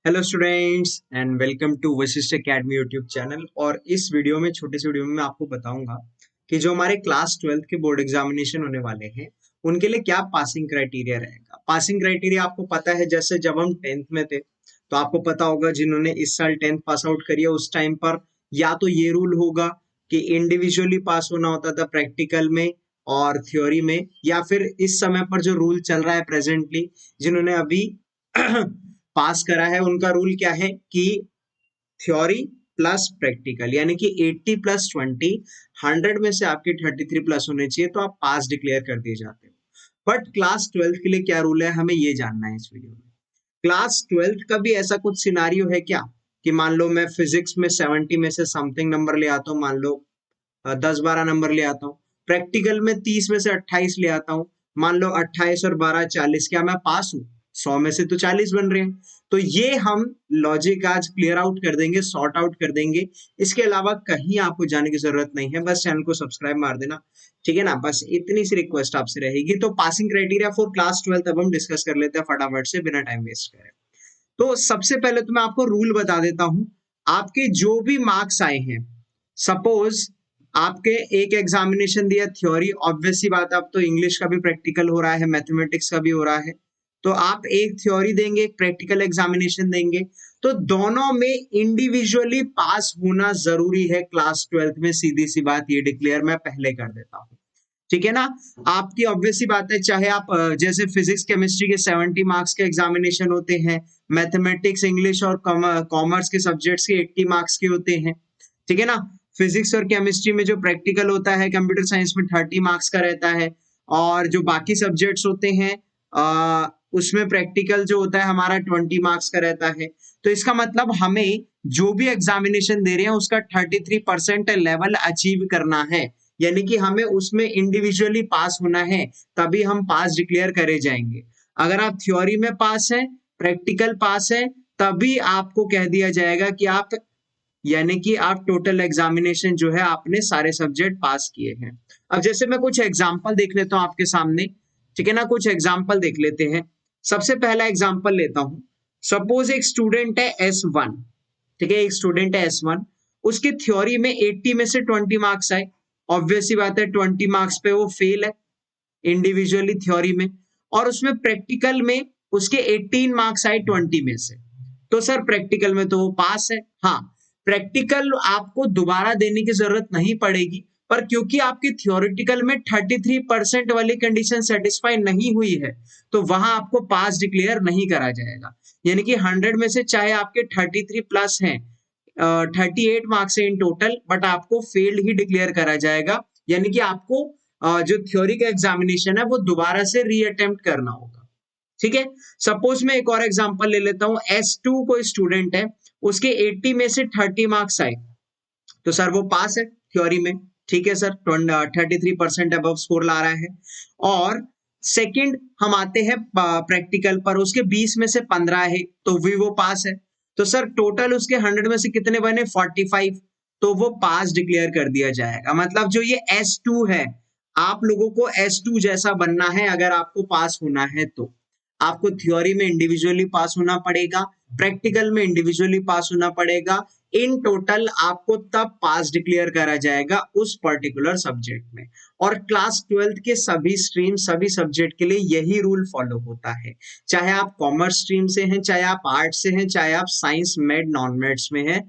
Hello students and welcome to Vashishtha academy YouTube channel. और इस video में छोटे से वीडियो में मैं आपको बताऊंगा कि जो हमारे क्लास 12th के बोर्ड एग्जामिनेशन होने वाले हैं उनके लिए क्या पासिंग क्राइटेरिया रहेगा। पासिंग क्राइटेरिया आपको पता है, जैसे जब हम 10th में थे तो आपको पता होगा, जिन्होंने इस साल 10th पास आउट करी है उस टाइम पर या तो ये रूल होगा कि इंडिविजुअली पास होना होता था प्रैक्टिकल में और थ्योरी में, या फिर इस समय पर जो रूल चल रहा है प्रेजेंटली जिन्होंने अभी पास करा है उनका रूल क्या है कि थ्योरी प्लस प्रैक्टिकल, यानी कि 80 प्लस 20, 100 में से आपके 33 प्लस होने चाहिए तो आप पास डिक्लेयर कर दिए जाते हो। बट क्लास 12th के लिए क्या रूल है, हमें ये जानना है इस वीडियो में। क्लास 12th का भी ऐसा कुछ सिनारियो है क्या कि मान लो मैं फिजिक्स में 70 में से समथिंग नंबर ले आता हूँ, मान लो 10-12 नंबर ले आता हूँ, प्रैक्टिकल में 30 में से 28 ले आता हूँ, मान लो 28 और 12 40, क्या मैं पास हूँ? 100 में से तो 40 बन रहे हैं। तो ये हम लॉजिक आज क्लियर आउट कर देंगे, सॉर्ट आउट कर देंगे। इसके अलावा कहीं आपको जाने की जरूरत नहीं है, बस चैनल को सब्सक्राइब मार देना, ठीक है ना। बस इतनी सी रिक्वेस्ट आपसे रहेगी। तो पासिंग क्राइटेरिया फॉर क्लास 12 अब हम डिस्कस कर लेते हैं फटाफट से, बिना टाइम वेस्ट करे। तो सबसे पहले तो मैं आपको रूल बता देता हूं। आपके जो भी मार्क्स आए हैं, सपोज आपके एक एग्जामिनेशन दिया थ्योरी, ऑब्वियस सी बात है, अब तो इंग्लिश का भी प्रैक्टिकल हो रहा है, मैथमेटिक्स का भी हो रहा है, तो आप एक थ्योरी देंगे, एक प्रैक्टिकल एग्जामिनेशन देंगे, तो दोनों में इंडिविजुअली पास होना जरूरी है क्लास 12th में। सीधी सी बात ये डिक्लेयर मैं पहले कर देता हूं, ठीक है ना। आपकी ऑब्वियस सी बात है, चाहे आप जैसे फिजिक्स केमिस्ट्री के 70 मार्क्स के एग्जामिनेशन होते हैं, मैथमेटिक्स इंग्लिश और कॉमर्स के सब्जेक्ट्स के 80 मार्क्स के होते हैं, ठीक है ना। फिजिक्स और केमिस्ट्री में जो प्रैक्टिकल होता है, कंप्यूटर साइंस में 30 मार्क्स का रहता है, और जो बाकी सब्जेक्ट्स होते हैं उसमें प्रैक्टिकल जो होता है हमारा 20 मार्क्स का रहता है। तो इसका मतलब हमें जो भी एग्जामिनेशन दे रहे हैं उसका 33% लेवल अचीव करना है, यानी कि हमें उसमें इंडिविजुअली पास होना है, तभी हम पास डिक्लेयर करे जाएंगे। अगर आप थ्योरी में पास है, प्रैक्टिकल पास है, तभी आपको कह दिया जाएगा कि आप, यानी कि आप टोटल एग्जामिनेशन जो है आपने सारे सब्जेक्ट पास किए हैं। अब जैसे मैं कुछ एग्जांपल देख लेता हूं आपके सामने, ठीक है ना। कुछ एग्जांपल देख लेते हैं। सबसे पहला एग्जांपल लेता हूं। सपोज एक स्टूडेंट है S1, ठीक है, एक स्टूडेंट है S1, उसकी थ्योरी में 80 में से 20 मार्क्स आए। ऑब्वियस सी बात है 20 मार्क्स पे वो फेल है इंडिविजुअली थ्योरी में, और उसमें प्रैक्टिकल में उसके 18 मार्क्स आए 20 में से। तो सर प्रैक्टिकल में तो वो पास है। हाँ, प्रैक्टिकल आपको दोबारा देने की जरूरत नहीं पड़ेगी, पर क्योंकि आपकी थ्योरेटिकल में 33% वाली कंडीशन सेटिस्फाई नहीं हुई है, तो वहां आपको पास डिक्लेयर नहीं करा जाएगा। यानी कि 100 में से चाहे आपके 33 प्लस हैं, 38 मार्क्स है इन टोटल, बट आपको फेल्ड ही डिक्लेयर करा जाएगा। यानी कि आपको जो थ्योरी का एग्जामिनेशन है वो दोबारा से रीअटेम्प्ट करना होगा, ठीक है। सपोज मैं एक और एग्जांपल ले लेता हूं। S2 कोई स्टूडेंट है, उसके 80 में से 30 मार्क्स आए, तो सर वो पास है थ्योरी में, ठीक है सर, 33% अबव स्कोर ला रहा है। और सेकंड हम आते हैं प्रैक्टिकल पर, उसके 20 में से 15 है, तो भी वो पास है। तो सर टोटल उसके 100 में से कितने बने? 45, तो वो पास डिक्लेयर कर दिया जाएगा। मतलब जो ये S2 है, आप लोगों को S2 जैसा बनना है अगर आपको पास होना है तो। आपको थ्योरी में इंडिविजुअली पास होना पड़ेगा, प्रैक्टिकल में इंडिविजुअली पास होना पड़ेगा। इन टोटल आपको तब पास डिक्लेयर करा जाएगा उस पर्टिकुलर सब्जेक्ट में। और क्लास 12th के सभी स्ट्रीम, सभी सब्जेक्ट के लिए यही रूल फॉलो होता है। चाहे आप कॉमर्स स्ट्रीम से हैं, चाहे आप आर्ट्स से हैं, चाहे आप साइंस मेड नॉन मेड्स में हैं,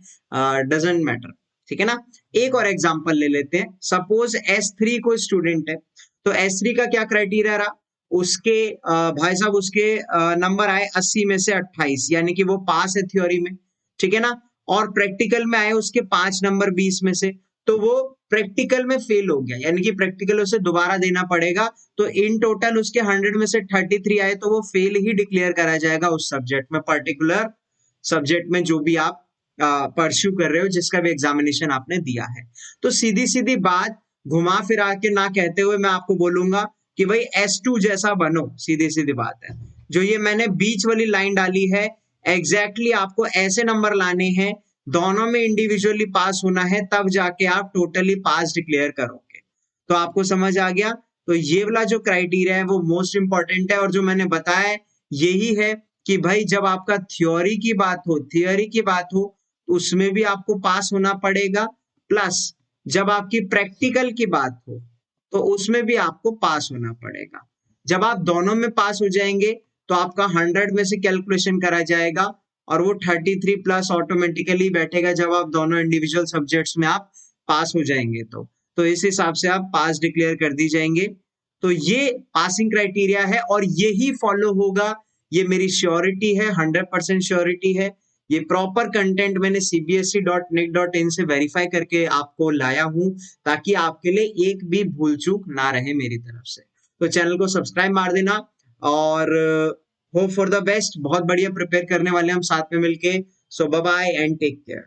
डजेंट मैटर, ठीक है ना। एक और एग्जांपल ले लेते हैं। सपोज S3 कोई स्टूडेंट है, तो S3 का क्या क्राइटेरिया रहा? उसके भाई साहब उसके नंबर आए 80 में से 28, यानी कि वो पास है थ्योरी में, ठीक है ना। और प्रैक्टिकल में आए उसके 5 नंबर 20 में से, तो वो प्रैक्टिकल में फेल हो गया, यानी कि प्रैक्टिकल उसे दोबारा देना पड़ेगा। तो इन टोटल उसके 100 में से 33 आए, तो वो फेल ही डिक्लेयर करा जाएगा उस सब्जेक्ट में, पर्टिकुलर सब्जेक्ट में जो भी आप परस्यू कर रहे हो, जिसका भी एग्जामिनेशन आपने दिया है। तो सीधी सीधी बात घुमा फिरा के ना कहते हुए मैं आपको बोलूंगा कि भाई S2 जैसा बनो, सीधी सीधी बात है। जो ये मैंने बीच वाली लाइन डाली है, एग्जैक्टली आपको ऐसे नंबर लाने हैं, दोनों में इंडिविजुअली पास होना है, तब जाके आप टोटली पास डिक्लेयर करोगे। तो आपको समझ आ गया। तो ये वाला जो क्राइटेरिया है वो मोस्ट इंपॉर्टेंट है, और जो मैंने बताया यही है कि भाई जब आपका थियोरी की बात हो उसमें भी आपको पास होना पड़ेगा, प्लस जब आपकी प्रैक्टिकल की बात हो तो उसमें भी आपको पास होना पड़ेगा। जब आप दोनों में पास हो जाएंगे तो आपका 100 में से कैलकुलेशन करा जाएगा और वो 33 प्लस ऑटोमेटिकली बैठेगा जब आप दोनों इंडिविजुअल सब्जेक्ट्स में आप पास हो जाएंगे। तो इस हिसाब से आप पास डिक्लेयर कर दी जाएंगे। तो ये पासिंग क्राइटेरिया है और यही फॉलो होगा, ये मेरी श्योरिटी है, 100% श्योरिटी है। ये प्रॉपर कंटेंट मैंने cbse.nic.in से वेरीफाई करके आपको लाया हूं ताकि आपके लिए एक भी भूल चूक ना रहे मेरी तरफ से। तो चैनल को सब्सक्राइब मार देना और होप फॉर द बेस्ट। बहुत बढ़िया प्रिपेयर करने वाले हम साथ में मिलके। So bye bye and take care.